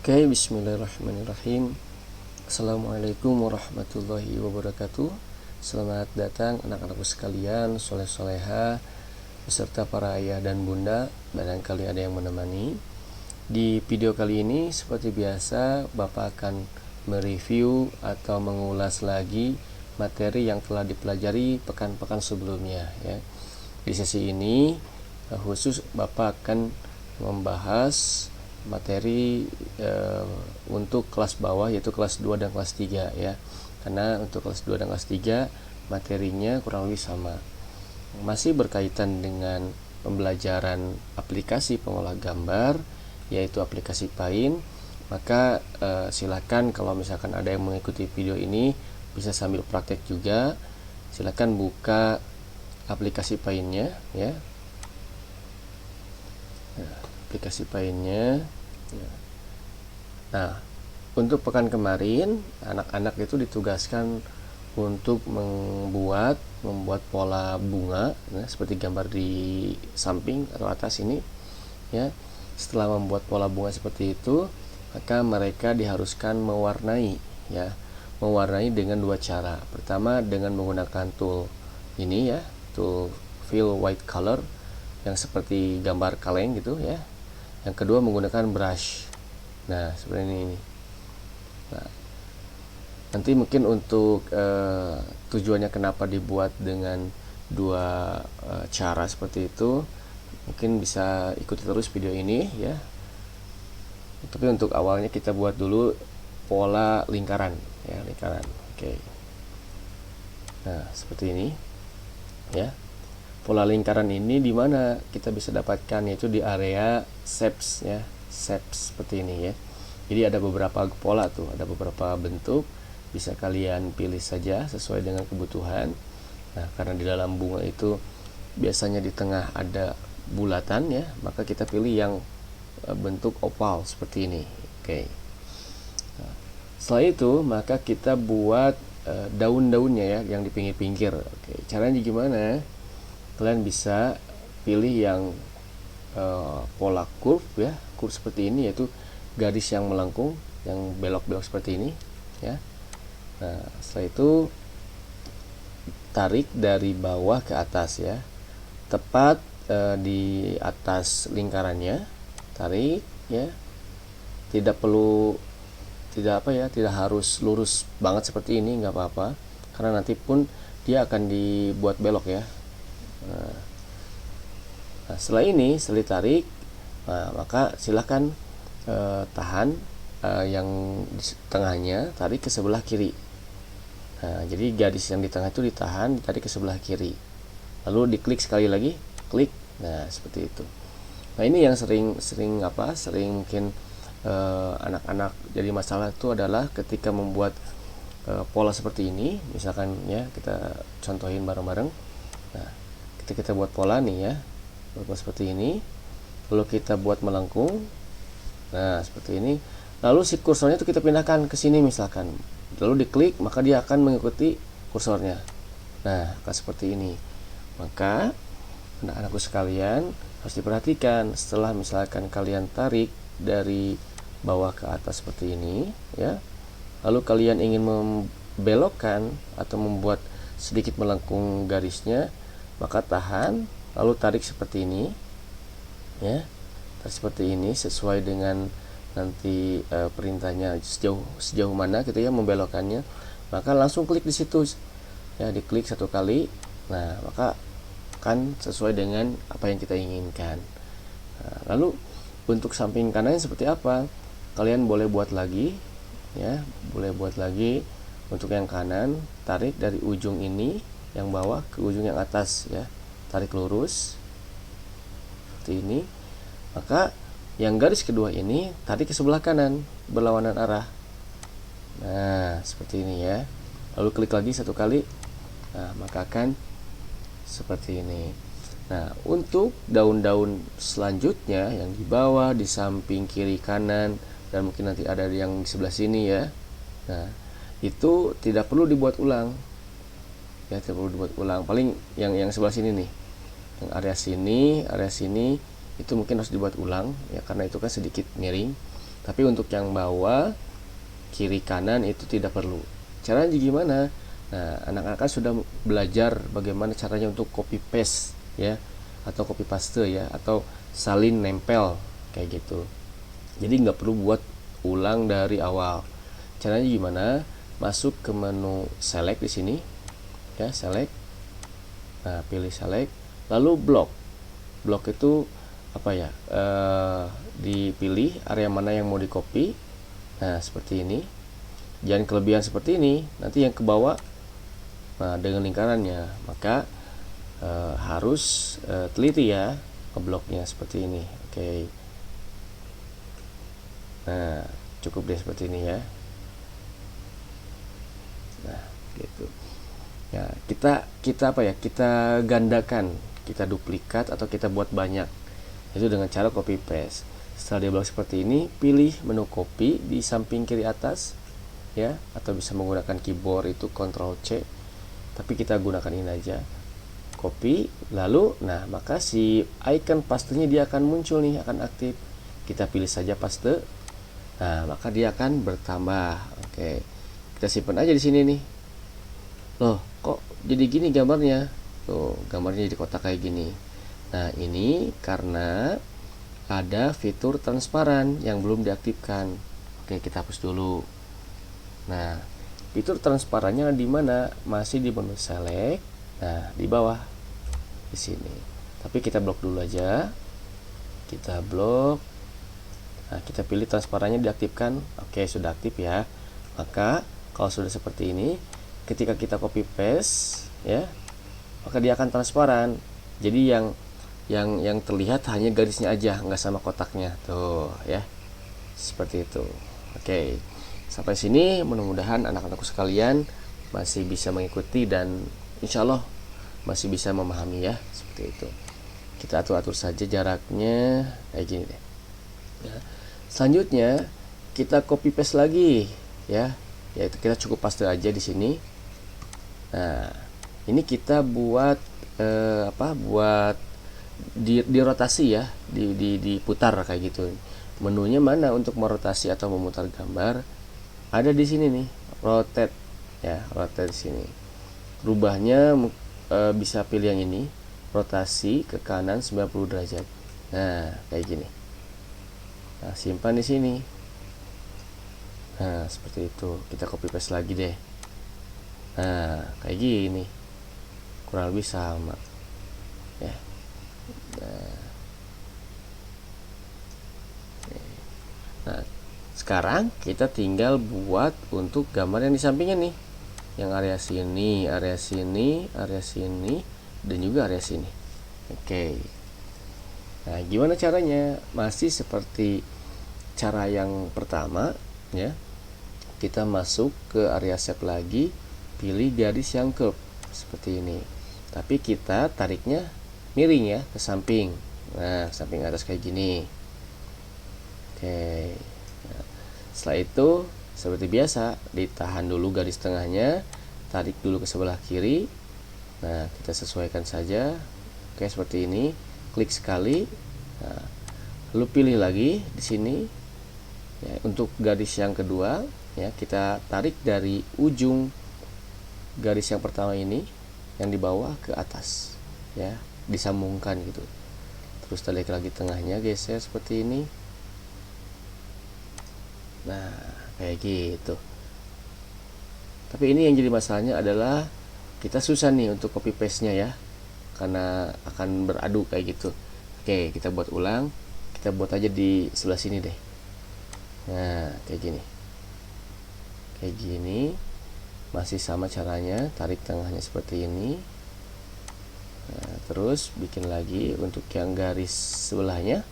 Oke, bismillahirrahmanirrahim. Assalamualaikum warahmatullahi wabarakatuh. Selamat datang anak-anakku sekalian, soleh-soleha, beserta para ayah dan bunda, barangkali ada yang menemani. Di video kali ini, seperti biasa, Bapak akan mereview atau mengulas lagi materi yang telah dipelajari pekan-pekan sebelumnya, ya. Di sesi ini, khusus Bapak akan membahas materi untuk kelas bawah, yaitu kelas 2 dan kelas 3, ya. Karena untuk kelas 2 dan kelas 3 materinya kurang lebih sama. Masih berkaitan dengan pembelajaran aplikasi pengolah gambar, yaitu aplikasi Paint. Maka silakan kalau misalkan ada yang mengikuti video ini bisa sambil praktek juga. Silakan buka aplikasi Paint-nya, ya. Aplikasi Paint-nya. Nah, untuk pekan kemarin anak-anak itu ditugaskan untuk membuat pola bunga, ya, seperti gambar di samping atau atas ini, ya. Setelah membuat pola bunga seperti itu, maka mereka diharuskan mewarnai, ya. Mewarnai dengan dua cara. Pertama dengan menggunakan tool ini, ya, tool fill white color yang seperti gambar kaleng gitu, ya. Yang kedua menggunakan brush. Nah, seperti ini. Nah, nanti mungkin untuk tujuannya kenapa dibuat dengan dua cara seperti itu, mungkin bisa ikuti terus video ini, ya. Tapi untuk awalnya kita buat dulu pola lingkaran, ya, lingkaran. Oke. Nah, seperti ini, ya. Pola lingkaran ini di mana kita bisa dapatkan, yaitu di area shapes, ya, shapes seperti ini, ya. Jadi ada beberapa pola tuh, ada beberapa bentuk, bisa kalian pilih saja sesuai dengan kebutuhan. Nah, karena di dalam bunga itu biasanya di tengah ada bulatan, ya, maka kita pilih yang bentuk oval seperti ini. Oke. Nah, setelah itu maka kita buat daun-daunnya, ya, yang di pinggir-pinggir. Oke, caranya gimana? Kalian bisa pilih yang pola curve, ya, curve seperti ini, yaitu garis yang melengkung, yang belok-belok seperti ini, ya. Nah, setelah itu tarik dari bawah ke atas, ya, tepat di atas lingkarannya, tarik, ya. Tidak harus lurus banget seperti ini, nggak apa-apa, karena nanti pun dia akan dibuat belok, ya. Nah, setelah ditarik, maka silakan tahan yang di tengahnya, tarik ke sebelah kiri. Nah, jadi garis yang di tengah itu ditahan, ditarik ke sebelah kiri, lalu diklik sekali lagi, klik. Nah, seperti itu. Nah, ini yang sering mungkin anak-anak jadi masalah itu adalah ketika membuat pola seperti ini. Misalkan, ya, kita contohin bareng-bareng. Nah, kita buat pola nih, ya, buat seperti ini, lalu kita buat melengkung. Nah, seperti ini, lalu si kursornya itu kita pindahkan ke sini misalkan, lalu diklik, maka dia akan mengikuti kursornya. Nah, seperti ini. Maka anak-anakku sekalian harus diperhatikan, setelah misalkan kalian tarik dari bawah ke atas seperti ini, ya, lalu kalian ingin membelokkan atau membuat sedikit melengkung garisnya, maka tahan, lalu tarik seperti ini, ya, tarik seperti ini sesuai dengan nanti perintahnya sejauh mana gitu, ya, membelokkannya. Maka langsung klik di situ, ya, diklik satu kali. Nah, maka akan sesuai dengan apa yang kita inginkan. Nah, lalu untuk samping kanannya seperti apa? Kalian boleh buat lagi, ya, boleh buat lagi. Untuk yang kanan, tarik dari ujung ini yang bawah ke ujung yang atas, ya, tarik lurus seperti ini. Maka yang garis kedua ini tarik ke sebelah kanan, berlawanan arah. Nah, seperti ini, ya. Lalu klik lagi satu kali. Nah, maka akan seperti ini. Nah, untuk daun-daun selanjutnya yang di bawah, di samping kiri kanan, dan mungkin nanti ada yang di sebelah sini, ya. Nah, itu tidak perlu dibuat ulang, ya, tidak perlu dibuat ulang. Paling yang sebelah sini nih, yang area sini itu mungkin harus dibuat ulang, ya, karena itu kan sedikit miring. Tapi untuk yang bawah, kiri kanan itu tidak perlu. Caranya gimana? Nah, anak-anak kan sudah belajar bagaimana caranya untuk copy paste ya, atau copy paste ya, atau salin nempel kayak gitu. Jadi nggak perlu buat ulang dari awal. Caranya gimana? Masuk ke menu select di sini ya, select. Nah, pilih select, lalu block. Block itu apa ya? Dipilih area mana yang mau di copy. Nah, seperti ini. Jangan kelebihan seperti ini, nanti yang ke bawah dengan lingkarannya, maka harus teliti ya ngebloknya seperti ini. Oke. Nah, cukup deh seperti ini ya. Nah, gitu. Ya, kita apa ya? Kita gandakan, kita duplikat atau kita buat banyak. Itu dengan cara copy paste. Setelah dia blok seperti ini, pilih menu copy di samping kiri atas ya, atau bisa menggunakan keyboard itu Ctrl C. Tapi kita gunakan ini aja. Copy, lalu nah maka si icon pastenya dia akan muncul nih, akan aktif. Kita pilih saja paste. Nah, maka dia akan bertambah. Oke. Kita simpan aja di sini nih. Loh, kok jadi gini gambarnya? Tuh, gambarnya jadi kotak kayak gini. Nah, ini karena ada fitur transparan yang belum diaktifkan. Oke, kita hapus dulu. Nah, fitur transparannya di mana? Masih di menu select. Nah, di bawah di sini. Tapi kita blok dulu aja. Kita blok. Nah, kita pilih transparannya diaktifkan. Oke, sudah aktif ya. Maka kalau sudah seperti ini, ketika kita copy paste ya, maka dia akan transparan. Jadi yang terlihat hanya garisnya aja, nggak sama kotaknya. Tuh ya. Seperti itu. Oke. Sampai sini mudah-mudahan anak-anakku sekalian masih bisa mengikuti dan insya Allah masih bisa memahami ya. Seperti itu. Kita atur-atur saja jaraknya kayak gini deh. Ya. Selanjutnya kita copy paste lagi ya. Yaitu kita cukup paste aja di sini. Nah, ini kita buat buat di rotasi ya, diputar kayak gitu. Menunya mana untuk merotasi atau memutar gambar? Ada di sini nih, rotate ya, rotate di sini. Rubahnya bisa pilih yang ini, rotasi ke kanan 90 derajat. Nah, kayak gini. Nah, simpan di sini. Nah, seperti itu. Kita copy paste lagi deh. Nah, kayak gini. Kurang lebih sama. Ya. Nah, sekarang kita tinggal buat untuk gambar yang di sampingnya nih. Yang area sini, area sini, area sini, dan juga area sini. Oke. Nah, gimana caranya? Masih seperti cara yang pertama ya. Kita masuk ke area shape lagi, pilih garis yang curve seperti ini. Tapi kita tariknya miring ya, ke samping. Nah, samping atas kayak gini. Oke. Nah, setelah itu seperti biasa, ditahan dulu garis tengahnya, tarik dulu ke sebelah kiri. Nah, kita sesuaikan saja. Oke, seperti ini. Klik sekali. Nah, lalu pilih lagi di sini. Ya, untuk garis yang kedua, ya kita tarik dari ujung garis yang pertama ini, yang di bawah ke atas, ya, disambungkan gitu. Terus tarik lagi tengahnya, geser seperti ini. Nah, kayak gitu. Tapi ini yang jadi masalahnya adalah kita susah nih untuk copy paste-nya ya, karena akan beradu kayak gitu. Oke, kita buat ulang. Kita buat aja di sebelah sini deh. Nah, kayak gini. Kayak gini. Masih sama caranya, tarik tengahnya seperti ini. Nah, terus bikin lagi untuk yang garis sebelahnya,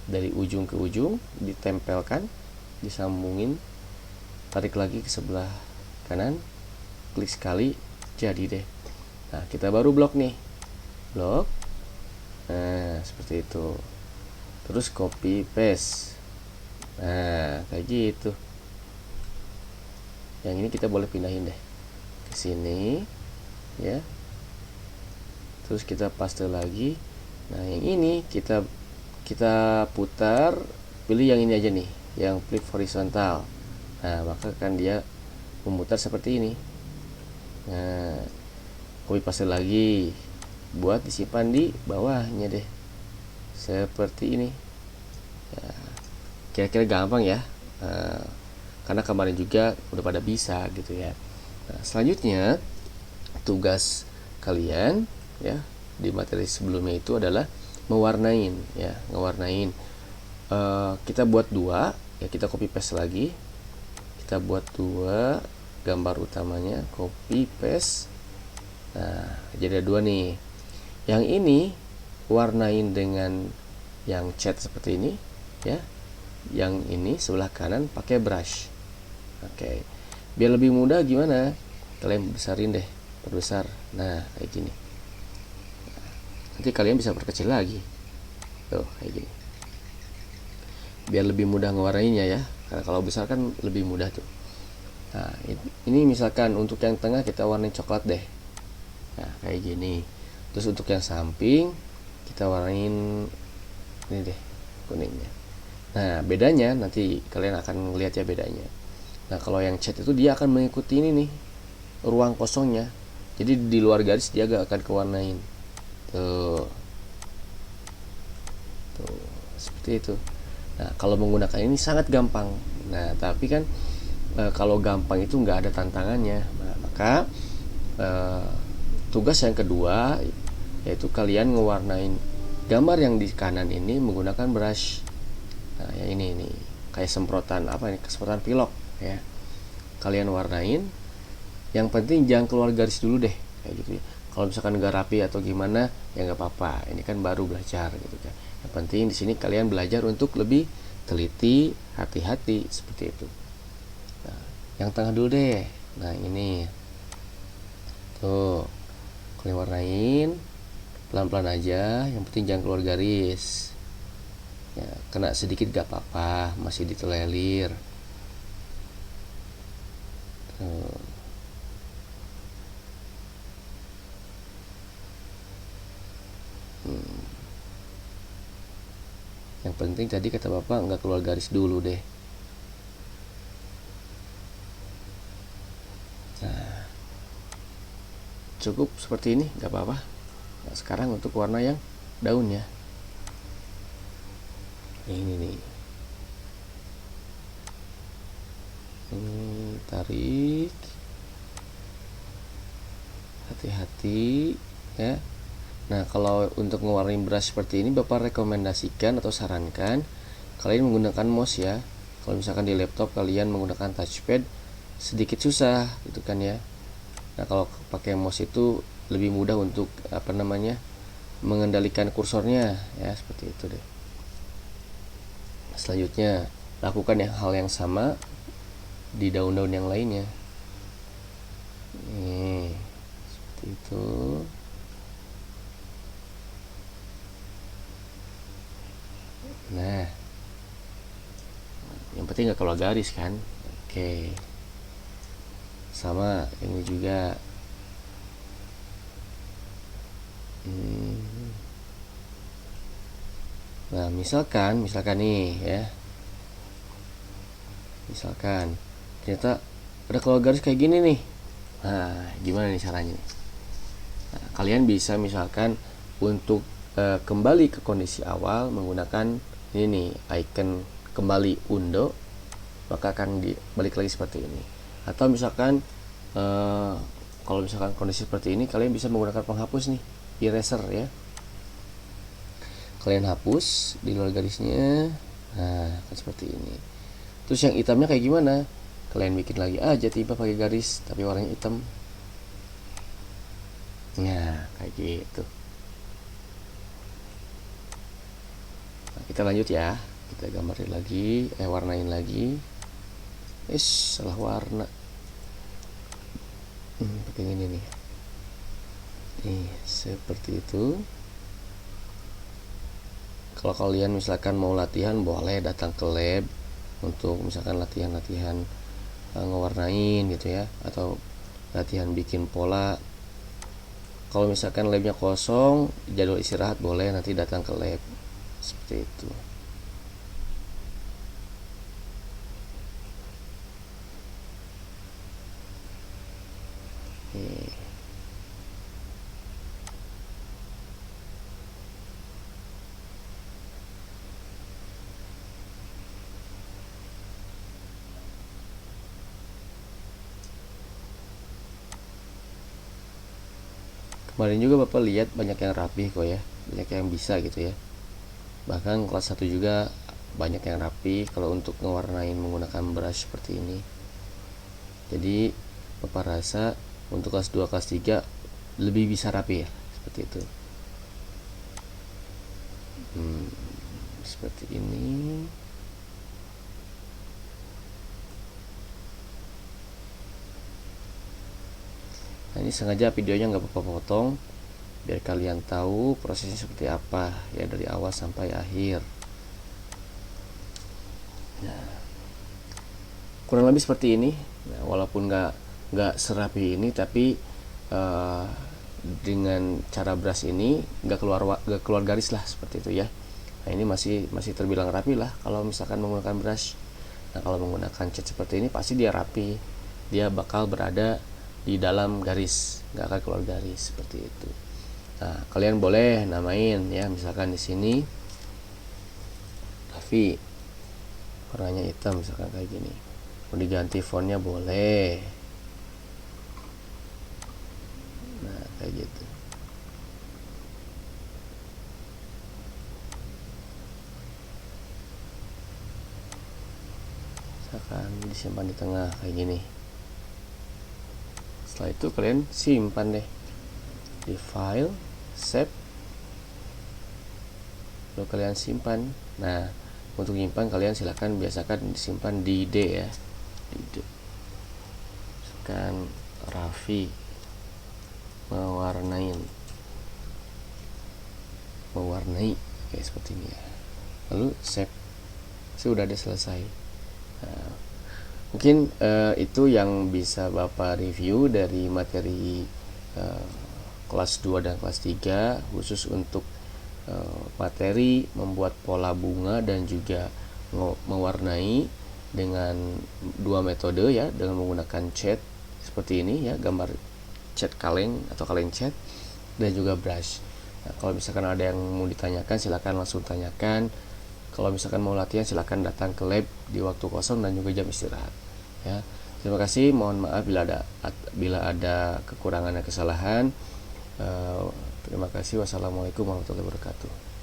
dari ujung ke ujung ditempelkan, disambungin, tarik lagi ke sebelah kanan, klik sekali, jadi deh. Nah, kita baru blok nih, blok. Nah, seperti itu. Terus copy paste. Nah, kayak gitu. Yang ini kita boleh pindahin deh ke sini ya. Terus kita paste lagi. Nah, yang ini kita putar, pilih yang ini aja nih, yang flip horizontal. Nah, maka kan dia memutar seperti ini. Nah, copy paste lagi buat disimpan di bawahnya deh, seperti ini ya. Kira-kira gampang ya, karena kemarin juga udah pada bisa gitu ya. Nah, selanjutnya tugas kalian ya di materi sebelumnya itu adalah mewarnain ya, ngewarnain. Kita buat dua ya, kita copy paste lagi, kita buat dua gambar utamanya, copy paste. Nah, jadi ada dua nih. Yang ini warnain dengan yang cat seperti ini ya, yang ini sebelah kanan pakai brush. Oke, biar lebih mudah gimana, kalian besarin deh, perbesar. Nah, kayak gini. Nanti kalian bisa perkecil lagi tuh, kayak gini, biar lebih mudah ngewarnainya ya, karena kalau besar kan lebih mudah tuh. Nah, ini misalkan untuk yang tengah kita warnai coklat deh. Nah, kayak gini. Terus untuk yang samping kita warnain ini deh, kuningnya. Nah, bedanya nanti kalian akan melihat ya bedanya. Nah, kalau yang cat itu dia akan mengikuti ini nih, ruang kosongnya. Jadi di luar garis dia gak akan kewarnain. Tuh, seperti itu. Nah, kalau menggunakan ini sangat gampang. Nah, tapi kan kalau gampang itu nggak ada tantangannya. Nah, maka tugas yang kedua yaitu kalian ngewarnain gambar yang di kanan ini menggunakan brush. Nah, yang ini kayak semprotan apa ini, semprotan pilok ya. Kalian warnain. Yang penting jangan keluar garis dulu deh, kayak gitu ya. Kalau misalkan nggak rapi atau gimana ya nggak apa-apa. Ini kan baru belajar gitu kan. Yang penting di sini kalian belajar untuk lebih teliti, hati-hati seperti itu. Nah, yang tengah dulu deh. Nah, ini tuh kalian warnain pelan-pelan aja, yang penting jangan keluar garis ya. Kena sedikit gak apa-apa, masih ditolerir tuh. Yang penting tadi kata bapak nggak keluar garis dulu deh. Nah, cukup seperti ini, nggak apa-apa. Nah, sekarang untuk warna yang daunnya. Ini nih. Ini tarik. Hati-hati ya. Nah, kalau untuk mewarnai brush seperti ini Bapak rekomendasikan atau sarankan kalian menggunakan mouse ya. Kalau misalkan di laptop kalian menggunakan touchpad sedikit susah gitu kan ya. Nah, kalau pakai mouse itu lebih mudah untuk apa namanya, mengendalikan kursornya ya, seperti itu deh. Selanjutnya lakukan hal yang sama di daun-daun yang lainnya. Nih, seperti itu. Nah, yang penting nggak keluar garis kan. Oke, sama ini juga. Nah, misalkan nih ya, misalkan ternyata ada keluar garis kayak gini nih. Nah, gimana nih caranya nih? Nah, kalian bisa misalkan untuk kembali ke kondisi awal menggunakan ini nih, icon kembali undo, maka akan balik lagi seperti ini. Atau misalkan kalau misalkan kondisi seperti ini, kalian bisa menggunakan penghapus nih, eraser ya. Kalian hapus di luar garisnya. Nah, kan seperti ini. Terus yang hitamnya kayak gimana? Kalian bikin lagi aja tiba pakai garis tapi warnanya hitam. Nah, kayak gitu. Nah, kita lanjut ya. Kita gambarin lagi, warnain lagi. Salah warna. Pakai ini nih. Nih, seperti itu. Kalau kalian misalkan mau latihan, boleh datang ke lab untuk misalkan latihan-latihan ngewarnain gitu ya, atau latihan bikin pola. Kalau misalkan labnya kosong, jadwal istirahat, boleh nanti datang ke lab seperti itu. Kemarin juga Bapak lihat banyak yang rapih kok ya, banyak yang bisa gitu ya. Bahkan kelas 1 juga banyak yang rapi kalau untuk ngewarnain menggunakan brush seperti ini. Jadi Bapak rasa untuk kelas 2 kelas 3 lebih bisa rapi ya, seperti itu. Seperti ini. Nah, ini sengaja videonya nggak Bapak potong biar kalian tahu prosesnya seperti apa ya dari awal sampai akhir. Nah, kurang lebih seperti ini. Nah, walaupun nggak serapi ini, tapi dengan cara brush ini nggak keluar garis lah seperti itu ya. Nah, ini masih terbilang rapi lah kalau misalkan menggunakan brush. Nah, kalau menggunakan cat seperti ini pasti dia rapi, dia bakal berada di dalam garis, nggak akan keluar garis seperti itu. Nah, kalian boleh namain ya, misalkan di sini Raffi, warnanya hitam misalkan kayak gini. Mau diganti fontnya boleh. Nah, kayak gitu. Misalkan disimpan di tengah kayak gini. Setelah itu kalian simpan deh di file, save, lalu kalian simpan. Nah, untuk nyimpan kalian silahkan biasakan disimpan di D ya, di D. Misalkan Raffi mewarnai kayak seperti ini ya, lalu save. Sudah ada selesai. Nah, mungkin itu yang bisa Bapak review dari materi kelas 2 dan kelas 3 khusus untuk materi membuat pola bunga dan juga mewarnai dengan dua metode ya, dengan menggunakan cat seperti ini ya, gambar cat kaleng atau kaleng cat, dan juga brush. Nah, kalau misalkan ada yang mau ditanyakan silakan langsung tanyakan. Kalau misalkan mau latihan silakan datang ke lab di waktu kosong dan juga jam istirahat ya. Terima kasih, mohon maaf bila ada kekurangan dan kesalahan. Terima kasih. Wassalamualaikum warahmatullahi wabarakatuh.